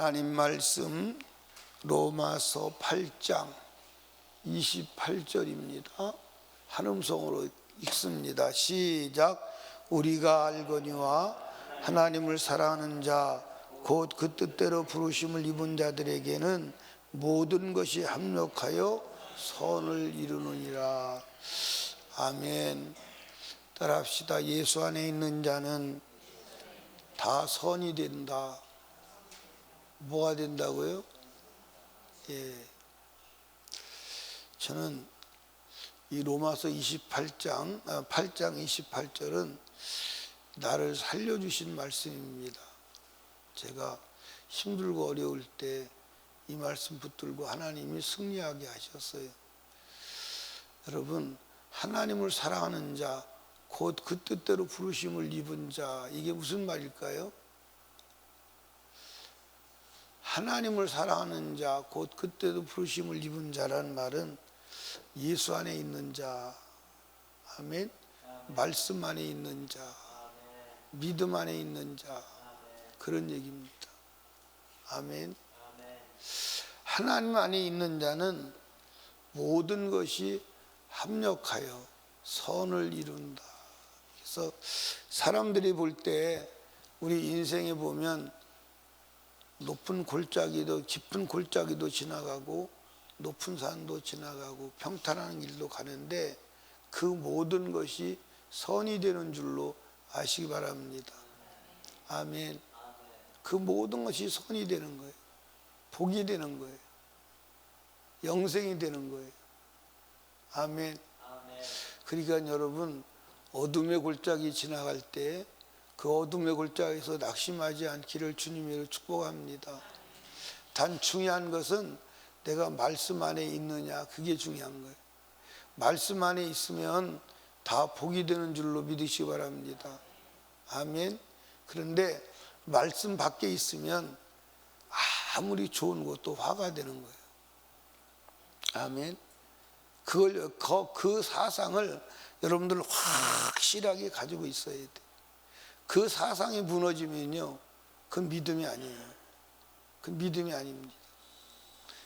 하나님 말씀 로마서 8장 28절입니다. 한음성으로 읽습니다. 시작. 우리가 알거니와 하나님을 사랑하는 자 곧 그 뜻대로 부르심을 입은 자들에게는 모든 것이 합력하여 선을 이루느니라. 아멘. 따라합시다. 예수 안에 있는 자는 다 선이 된다. 뭐가 된다고요? 예. 저는 이 로마서 8장 28절은 나를 살려주신 말씀입니다. 제가 힘들고 어려울 때 이 말씀 붙들고 하나님이 승리하게 하셨어요. 여러분, 하나님을 사랑하는 자, 곧 그 뜻대로 부르심을 입은 자, 이게 무슨 말일까요? 하나님을 사랑하는 자, 곧 그때도 부르심을 입은 자라는 말은 예수 안에 있는 자, 아멘. 말씀 안에 있는 자, 믿음 안에 있는 자, 그런 얘기입니다. 아멘. 하나님 안에 있는 자는 모든 것이 합력하여 선을 이룬다. 그래서 사람들이 볼 때 우리 인생에 보면 높은 골짜기도 깊은 골짜기도 지나가고 높은 산도 지나가고 평탄한 길도 가는데 그 모든 것이 선이 되는 줄로 아시기 바랍니다. 아멘. 그 모든 것이 선이 되는 거예요. 복이 되는 거예요. 영생이 되는 거예요. 아멘. 그러니까 여러분, 어둠의 골짜기 지나갈 때 그 어둠의 골짜기에서 낙심하지 않기를 주님으로 축복합니다. 단 중요한 것은 내가 말씀 안에 있느냐, 그게 중요한 거예요. 말씀 안에 있으면 다 복이 되는 줄로 믿으시기 바랍니다. 아멘. 그런데 말씀 밖에 있으면 아무리 좋은 것도 화가 되는 거예요. 아멘. 그 사상을 여러분들 확실하게 가지고 있어야 돼요. 그 사상이 무너지면요, 그건 믿음이 아니에요. 그건 믿음이 아닙니다.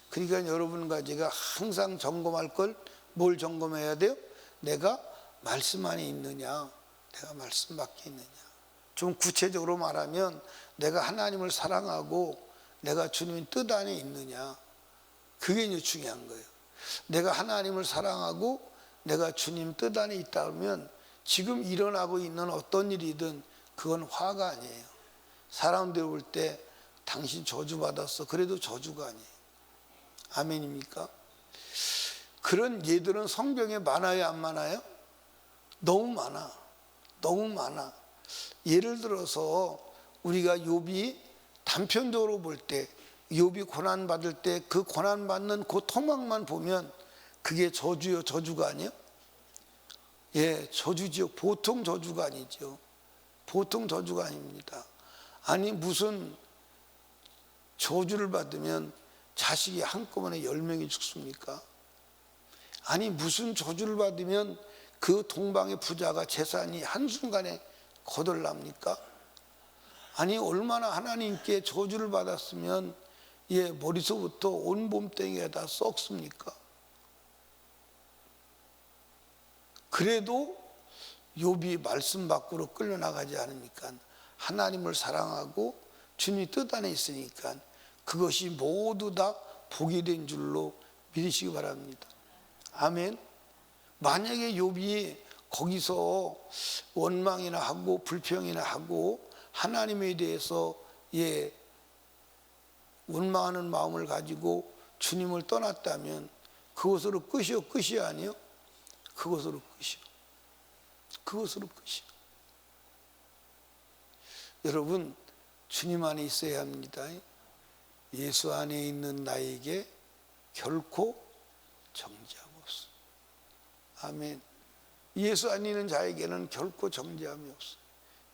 그러니까 여러분과 제가 항상 점검할 걸 뭘 점검해야 돼요? 내가 말씀 안에 있느냐, 내가 말씀 밖에 있느냐. 좀 구체적으로 말하면 내가 하나님을 사랑하고 내가 주님의 뜻 안에 있느냐, 그게 이제 중요한 거예요. 내가 하나님을 사랑하고 내가 주님 뜻 안에 있다 그러면 지금 일어나고 있는 어떤 일이든 그건 화가 아니에요. 사람들 볼 때 당신 저주받았어, 그래도 저주가 아니에요. 아멘입니까? 그런 예들은 성경에 많아요, 안 많아요? 너무 많아. 너무 많아. 예를 들어서 우리가 욥이 단편적으로 볼 때, 욥이 고난받을 때 그 고난받는 그 토막만 보면 그게 저주요, 저주가 아니에요? 예, 저주지요. 보통 저주가 아니죠. 보통 저주가 아닙니다. 아니, 무슨 저주를 받으면 자식이 한꺼번에 10명이 죽습니까? 아니, 무슨 저주를 받으면 그 동방의 부자가 재산이 한순간에 거덜납니까? 아니, 얼마나 하나님께 저주를 받았으면 예, 머리서부터 온 몸뚱이가 다 썩습니까? 그래도 욥이 말씀 밖으로 끌려나가지 않으니까, 하나님을 사랑하고 주님의 뜻 안에 있으니까 그것이 모두 다 복이 된 줄로 믿으시기 바랍니다. 아멘. 만약에 욥이 거기서 원망이나 하고 불평이나 하고 하나님에 대해서 예, 원망하는 마음을 가지고 주님을 떠났다면 그것으로 끝이요, 끝이 아니요? 그것으로 끝이요. 그것으로 끝이요. 여러분, 주님 안에 있어야 합니다. 예수 안에 있는 나에게 결코 정죄함 없어. 아멘. 예수 안에 있는 자에게는 결코 정죄함이 없어요.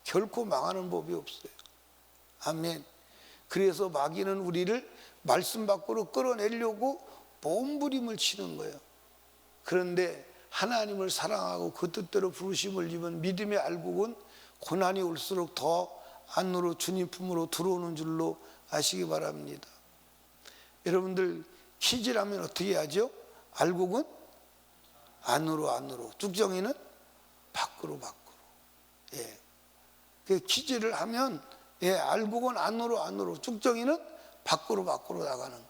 결코 망하는 법이 없어요. 아멘. 그래서 마귀는 우리를 말씀 밖으로 끌어내려고 몸부림을 치는 거예요. 그런데 하나님을 사랑하고 그 뜻대로 부르심을 입은 믿음의 알곡은 고난이 올수록 더 안으로 주님 품으로 들어오는 줄로 아시기 바랍니다. 여러분들 퀴즈라면 어떻게 하죠? 알곡은 안으로, 쭉정이는 밖으로. 예. 그 퀴즈를 하면 알곡은 안으로, 쭉정이는 밖으로 나가는 거예요.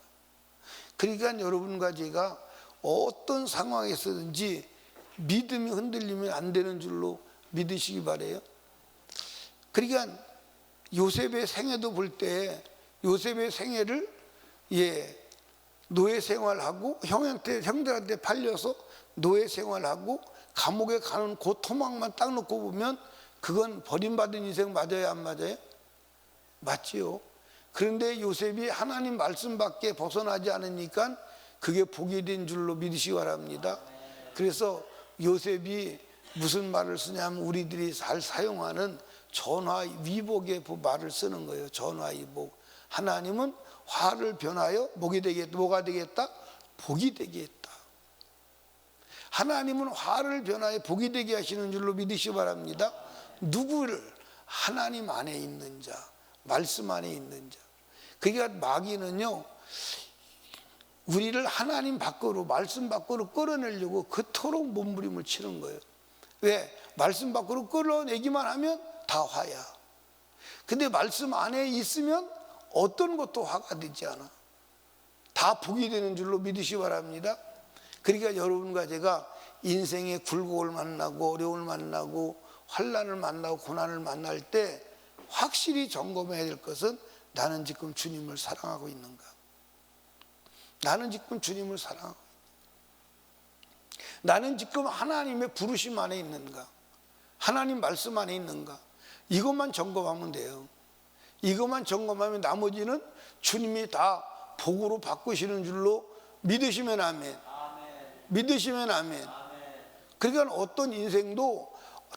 그러니까 여러분과 제가 어떤 상황에서든지 믿음이 흔들리면 안 되는 줄로 믿으시기 바래요. 그러니까 요셉의 생애도 볼 때 요셉의 생애를 노예 생활하고 형들한테 팔려서 노예 생활하고 감옥에 가는 그 토막만 딱 놓고 보면 그건 버림받은 인생 맞아요, 안 맞아요? 맞지요. 그런데 요셉이 하나님 말씀밖에 벗어나지 않으니까 그게 복이 된 줄로 믿으시기 바랍니다. 그래서 요셉이 무슨 말을 쓰냐면 우리들이 잘 사용하는 전화위복의 말을 쓰는 거예요. 전화위복. 하나님은 화를 변하여 뭐가 되겠다? 복이 되게 했다. 하나님은 화를 변하여 복이 되게 하시는 줄로 믿으시기 바랍니다. 누구를? 하나님 안에 있는 자, 말씀 안에 있는 자. 그러니까 마귀는요, 우리를 하나님 밖으로, 말씀 밖으로 끌어내려고 그토록 몸부림을 치는 거예요. 왜? 말씀 밖으로 끌어내기만 하면 다 화야. 근데 말씀 안에 있으면 어떤 것도 화가 되지 않아. 다 복이 되는 줄로 믿으시기 바랍니다. 그러니까 여러분과 제가 인생의 굴곡을 만나고 어려움을 만나고 환난을 만나고 고난을 만날 때 확실히 점검해야 될 것은 나는 지금 주님을 사랑하고 있는가? 나는 지금 주님을 사랑하고 있는가? 나는 지금 하나님의 부르심 안에 있는가? 하나님 말씀 안에 있는가? 이것만 점검하면 돼요. 이것만 점검하면 나머지는 주님이 다 복으로 바꾸시는 줄로 믿으시면 아멘. 믿으시면 아멘. 그러니까 어떤 인생도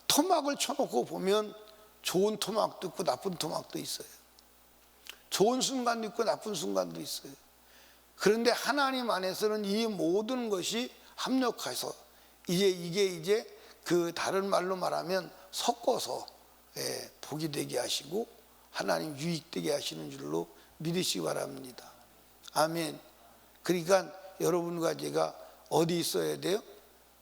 토막을 쳐놓고 보면 좋은 토막도 있고 나쁜 토막도 있어요. 좋은 순간도 있고 나쁜 순간도 있어요. 그런데 하나님 안에서는 이 모든 것이 합력해서 이게 그 다른 말로 말하면 섞어서 복이 되게 하시고 하나님 유익되게 하시는 줄로 믿으시기 바랍니다. 아멘. 그러니까 여러분과 제가 어디 있어야 돼요?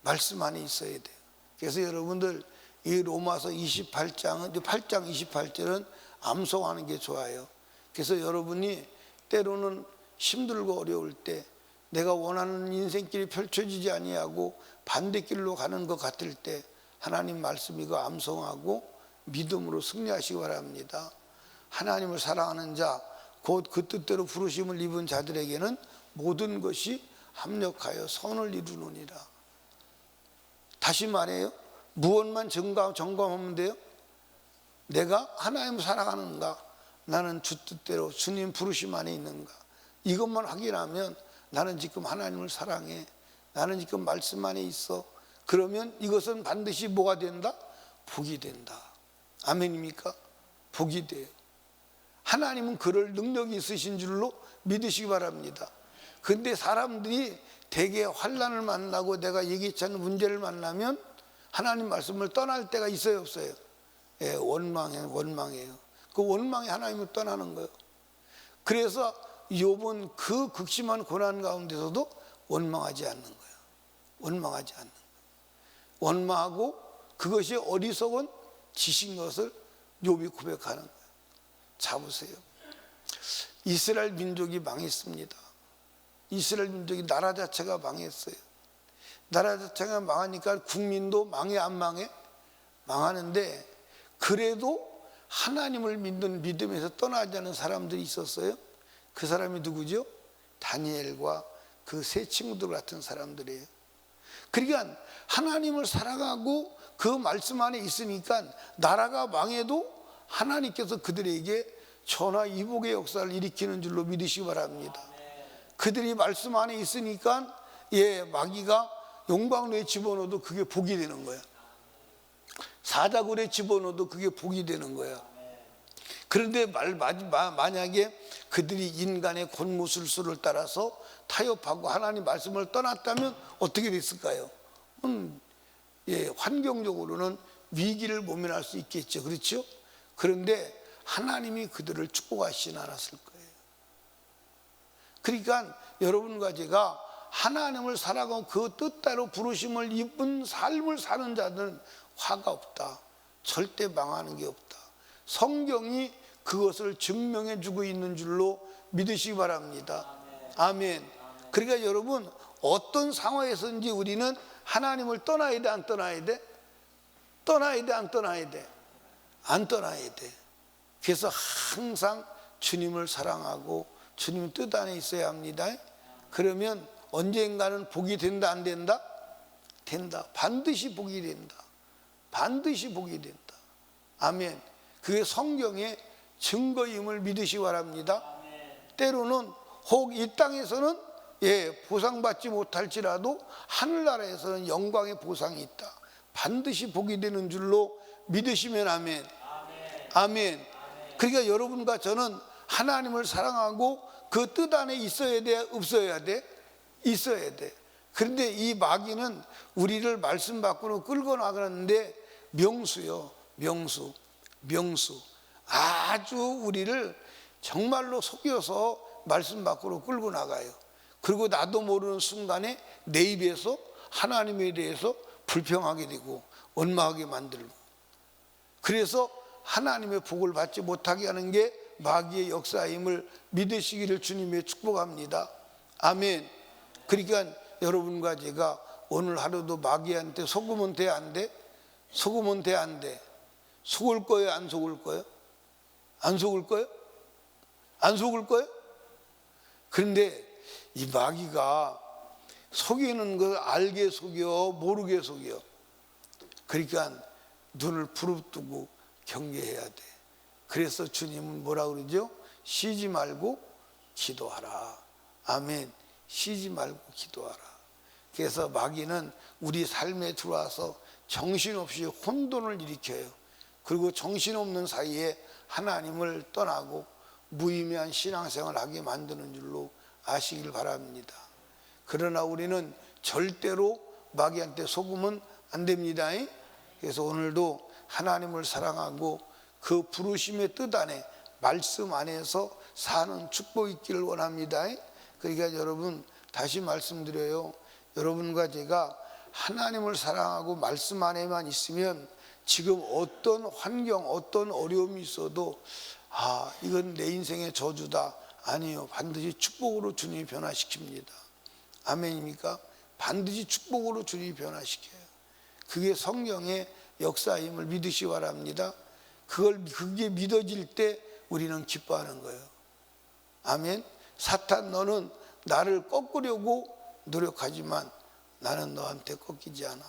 말씀 안에 있어야 돼요. 그래서 여러분들 이 로마서 8장 28절은 암송하는 게 좋아요. 그래서 여러분이 때로는 힘들고 어려울 때 내가 원하는 인생길이 펼쳐지지 아니하고 반대길로 가는 것 같을 때 하나님 말씀 이거 암송하고 믿음으로 승리하시기 바랍니다. 하나님을 사랑하는 자, 곧 그 뜻대로 부르심을 입은 자들에게는 모든 것이 합력하여 선을 이루느니라. 다시 말해요. 무엇만 점검하면 돼요? 내가 하나님을 사랑하는가? 나는 주 뜻대로 주님 부르심 안에 있는가? 이것만 확인하면 나는 지금 하나님을 사랑해. 나는 지금 말씀 안에 있어. 그러면 이것은 반드시 뭐가 된다? 복이 된다. 아멘입니까? 복이 돼요. 하나님은 그럴 능력이 있으신 줄로 믿으시기 바랍니다. 그런데 사람들이 대개 환난을 만나고 내가 예기치 않은 문제를 만나면 하나님 말씀을 떠날 때가 있어요, 없어요? 원망해요. 그 원망에 하나님을 떠나는 거예요. 그래서 욥은 그 극심한 고난 가운데서도 원망하지 않는 거예요. 원망하지 않는 거예요. 원망하고 그것이 어리석은 짓인 것을 욥이 고백하는 거예요. 자 보세요. 이스라엘 민족이 망했습니다. 이스라엘 민족이 나라 자체가 망했어요. 나라 자체가 망하니까 국민도 망해 안 망해? 망하는데 그래도 하나님을 믿는 믿음에서 떠나지 않은 사람들이 있었어요. 그 사람이 누구죠? 다니엘과 그 세 친구들 같은 사람들이에요. 그러니까 하나님을 사랑하고 그 말씀 안에 있으니까 나라가 망해도 하나님께서 그들에게 전화위복의 역사를 일으키는 줄로 믿으시기 바랍니다. 그들이 말씀 안에 있으니까 마귀가 용광로에 집어넣어도 그게 복이 되는 거야. 사자굴에 집어넣어도 그게 복이 되는 거야. 그런데 만약에 그들이 인간의 곤무술수를 따라서 타협하고 하나님 말씀을 떠났다면 어떻게 됐을까요? 환경적으로는 위기를 모면할 수 있겠죠. 그렇죠? 그런데 하나님이 그들을 축복하시진 않았을 거예요. 그러니까 여러분과 제가 하나님을 사랑하고 그 뜻대로 부르심을 입은 삶을 사는 자들은 화가 없다. 절대 망하는 게 없다. 성경이 그것을 증명해 주고 있는 줄로 믿으시기 바랍니다. 아멘. 그러니까 여러분, 어떤 상황에서든지 우리는 하나님을 떠나야 돼, 안 떠나야 돼? 떠나야 돼, 안 떠나야 돼? 안 떠나야 돼. 그래서 항상 주님을 사랑하고 주님 뜻 안에 있어야 합니다. 그러면 언젠가는 복이 된다, 안 된다? 된다. 반드시 복이 된다. 반드시 복이 된다. 아멘. 그게 성경의 증거임을 믿으시기 바랍니다. 때로는 혹 이 땅에서는 보상받지 못할지라도 하늘나라에서는 영광의 보상이 있다. 반드시 복이 되는 줄로 믿으시면 아멘. 아멘. 그러니까 여러분과 저는 하나님을 사랑하고 그 뜻 안에 있어야 돼, 없어야 돼? 있어야 돼. 그런데 이 마귀는 우리를 말씀 밖으로 끌고 나가는데 명수요, 명수. 아주 우리를 정말로 속여서 말씀 밖으로 끌고 나가요. 그리고 나도 모르는 순간에 내 입에서 하나님에 대해서 불평하게 되고 원망하게 만들고, 그래서 하나님의 복을 받지 못하게 하는 게 마귀의 역사임을 믿으시기를 주님의 축복합니다. 아멘. 그러니까 여러분과 제가 오늘 하루도 마귀한테 속으면 돼, 안 돼? 속으면 돼, 안 돼? 속을 거예요, 안 속을 거예요? 안 속을 거예요? 안 속을 거예요? 그런데 이 마귀가 속이는 걸 알게 속여, 모르게 속여. 그러니까 눈을 부릅뜨고 경계해야 돼. 그래서 주님은 뭐라 그러죠? 쉬지 말고 기도하라. 아멘. 쉬지 말고 기도하라. 그래서 마귀는 우리 삶에 들어와서 정신없이 혼돈을 일으켜요. 그리고 정신없는 사이에 하나님을 떠나고 무의미한 신앙생활을 하게 만드는 줄로 아시길 바랍니다. 그러나 우리는 절대로 마귀한테 속으면 안 됩니다. 그래서 오늘도 하나님을 사랑하고 그 부르심의 뜻 안에, 말씀 안에서 사는 축복이 있기를 원합니다. 그러니까 여러분, 다시 말씀드려요. 여러분과 제가 하나님을 사랑하고 말씀 안에만 있으면 지금 어떤 환경, 어떤 어려움이 있어도 이건 내 인생의 저주다. 아니요. 반드시 축복으로 주님이 변화시킵니다. 아멘입니까? 반드시 축복으로 주님이 변화시켜요. 그게 성경의 역사임을 믿으시기 바랍니다. 그게 믿어질 때 우리는 기뻐하는 거예요. 아멘. 사탄, 너는 나를 꺾으려고 노력하지만 나는 너한테 꺾이지 않아.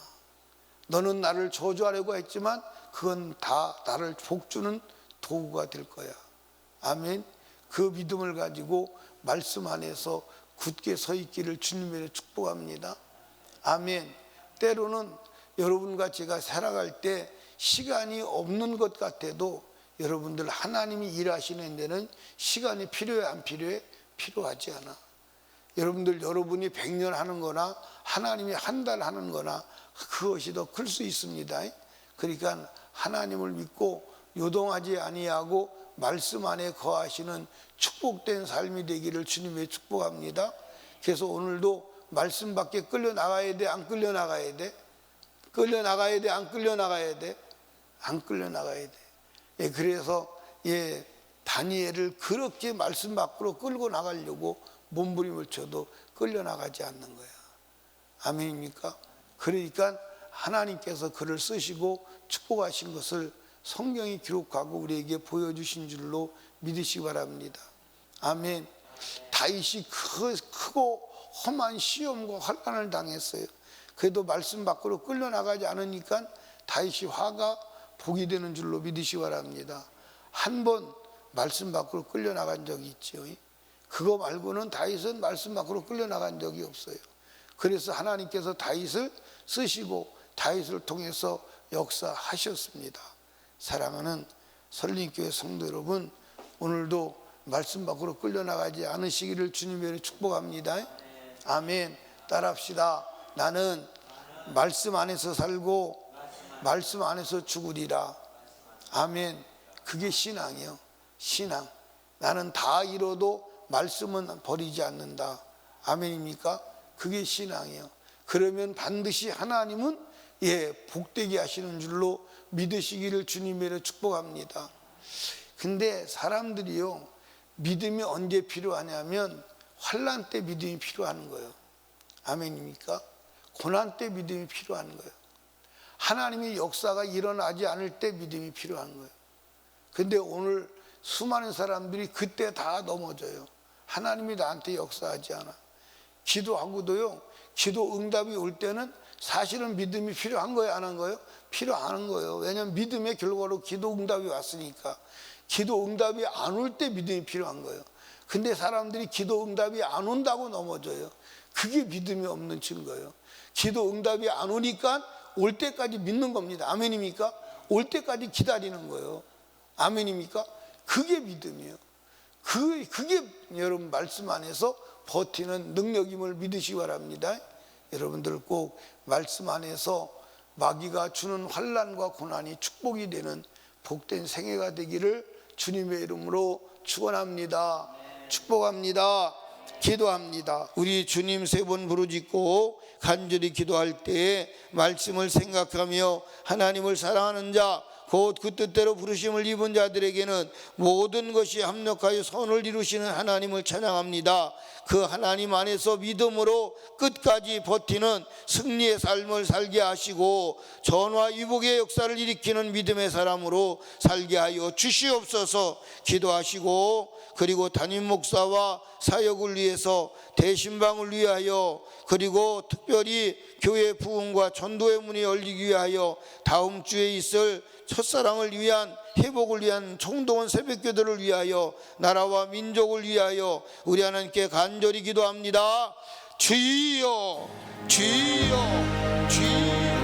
너는 나를 저주하려고 했지만 그건 다 나를 복주는 도구가 될 거야. 아멘. 그 믿음을 가지고 말씀 안에서 굳게 서 있기를 주님의 축복합니다. 아멘. 때로는 여러분과 제가 살아갈 때 시간이 없는 것 같아도 여러분들, 하나님이 일하시는 데는 시간이 필요해, 안 필요해? 필요하지 않아. 여러분이 100년 하는 거나 하나님이 한 달 하는 거나 그것이 더 클 수 있습니다. 그러니까 하나님을 믿고 요동하지 아니하고 말씀 안에 거하시는 축복된 삶이 되기를 주님의 축복합니다. 그래서 오늘도 말씀 밖에 끌려 나가야 돼, 안 끌려 나가야 돼? 끌려 나가야 돼, 안 끌려 나가야 돼? 안 끌려 나가야 돼. 그래서 다니엘을 그렇게 말씀 밖으로 끌고 나가려고 몸부림을 쳐도 끌려 나가지 않는 거야. 아멘입니까? 그러니까 하나님께서 그를 쓰시고 축복하신 것을 성경이 기록하고 우리에게 보여주신 줄로 믿으시기 바랍니다. 아멘. 다윗이 크고 험한 시험과 환난을 당했어요. 그래도 말씀 밖으로 끌려나가지 않으니까 다윗이 화가 복이 되는 줄로 믿으시기 바랍니다. 한 번 말씀 밖으로 끌려나간 적이 있죠. 그거 말고는 다윗은 말씀 밖으로 끌려나간 적이 없어요. 그래서 하나님께서 다윗을 쓰시고 다윗을 통해서 역사하셨습니다. 사랑하는 설림교회 성도 여러분, 오늘도 말씀 밖으로 끌려나가지 않으시기를 주님의 축복합니다. 아멘. 따라합시다. 나는 말씀 안에서 살고 말씀 안에서 죽으리라. 아멘. 그게 신앙이요. 신앙. 나는 다 잃어도 말씀은 버리지 않는다. 아멘입니까? 그게 신앙이에요. 그러면 반드시 하나님은 복되게 하시는 줄로 믿으시기를 주님으로 축복합니다. 근데 사람들이요, 믿음이 언제 필요하냐면 환난 때 믿음이 필요한 거예요. 아멘입니까? 고난 때 믿음이 필요한 거예요. 하나님의 역사가 일어나지 않을 때 믿음이 필요한 거예요. 근데 오늘 수많은 사람들이 그때 다 넘어져요. 하나님이 나한테 역사하지 않아. 기도하고도요, 기도 응답이 올 때는 사실은 믿음이 필요한 거예요, 안 한 거예요? 필요한 거예요. 왜냐하면 믿음의 결과로 기도 응답이 왔으니까. 기도 응답이 안 올 때 믿음이 필요한 거예요. 근데 사람들이 기도 응답이 안 온다고 넘어져요. 그게 믿음이 없는 증거예요. 기도 응답이 안 오니까 올 때까지 믿는 겁니다. 아멘입니까? 올 때까지 기다리는 거예요. 아멘입니까? 그게 믿음이에요. 그게 여러분 말씀 안에서 버티는 능력임을 믿으시기 바랍니다. 여러분들 꼭 말씀 안에서 마귀가 주는 환난과 고난이 축복이 되는 복된 생애가 되기를 주님의 이름으로 축원합니다. 축복합니다. 기도합니다. 우리 주님 세 번 부르짖고 간절히 기도할 때 말씀을 생각하며 하나님을 사랑하는 자, 곧 그 뜻대로 부르심을 입은 자들에게는 모든 것이 합력하여 선을 이루시는 하나님을 찬양합니다. 그 하나님 안에서 믿음으로 끝까지 버티는 승리의 삶을 살게 하시고 전화위복의 역사를 일으키는 믿음의 사람으로 살게 하여 주시옵소서. 기도하시고, 그리고 담임 목사와 사역을 위해서, 대신방을 위하여, 그리고 특별히 교회 부흥과 전도의 문이 열리기 위하여 다음 주에 있을 첫사랑을 위한, 회복을 위한 총동원 새벽기도를 위하여, 나라와 민족을 위하여 우리 하나님께 간절히 기도합니다. 주여, 주여, 주여.